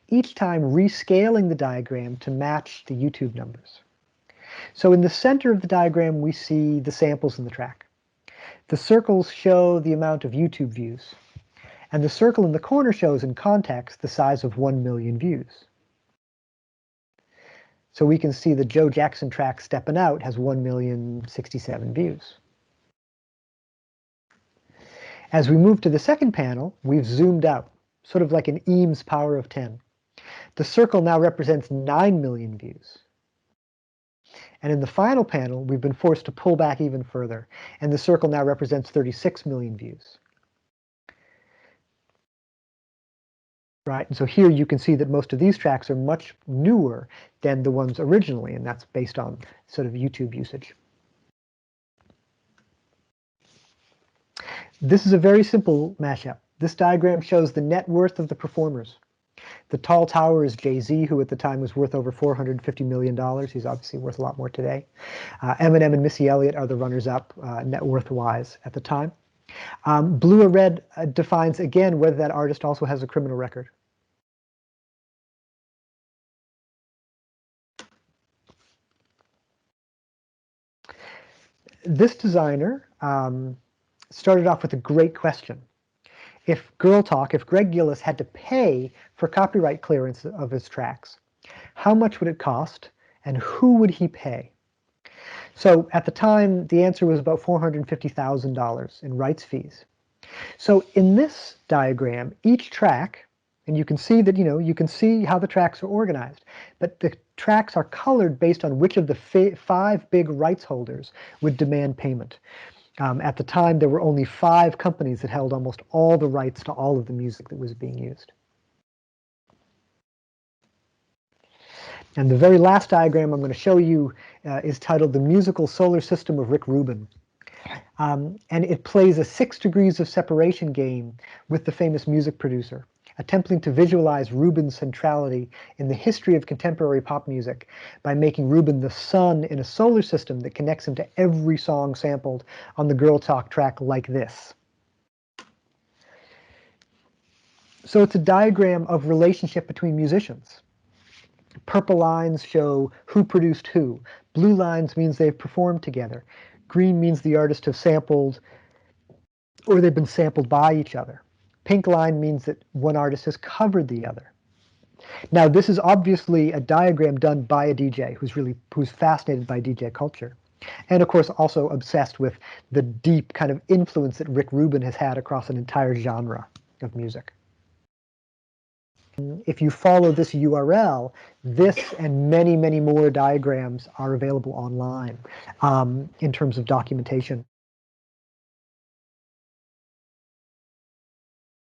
each time rescaling the diagram to match the YouTube numbers. So in the center of the diagram, we see the samples in the track. The circles show the amount of YouTube views, and the circle in the corner shows in context the size of 1 million views. So we can see the Joe Jackson track Steppin' Out has 1,067,000 views. As we move to the second panel, we've zoomed out, sort of like an Eames power of 10. The circle now represents 9 million views. And in the final panel, we've been forced to pull back even further, and the circle now represents 36 million views. Right, and so here you can see that most of these tracks are much newer than the ones originally, and that's based on sort of YouTube usage. This is a very simple mashup. This diagram shows the net worth of the performers. The tall tower is Jay-Z, who at the time was worth over $450 million. He's obviously worth a lot more today. Eminem and Missy Elliott are the runners-up net worth-wise at the time. Blue or red defines, again, whether that artist also has a criminal record. This designer started off with a great question. If Greg Gillis had to pay for copyright clearance of his tracks, how much would it cost and who would he pay? So at the time, the answer was about $450,000 in rights fees. So in this diagram, each track, and you can see that, you can see how the tracks are organized, but the tracks are colored based on which of the 5 big rights holders would demand payment. At the time, there were only 5 companies that held almost all the rights to all of the music that was being used. And the very last diagram I'm going to show you is titled The Musical Solar System of Rick Rubin. And it plays a 6 degrees of separation game with the famous music producer, attempting to visualize Rubin's centrality in the history of contemporary pop music by making Rubin the sun in a solar system that connects him to every song sampled on the Girl Talk track like this. So it's a diagram of relationship between musicians. Purple lines show who produced who. Blue lines means they've performed together. Green means the artists have sampled or they've been sampled by each other. Pink line means that one artist has covered the other. Now, this is obviously a diagram done by a DJ who's fascinated by DJ culture. And of course, also obsessed with the deep kind of influence that Rick Rubin has had across an entire genre of music. If you follow this URL, this and many, many more diagrams are available online in terms of documentation.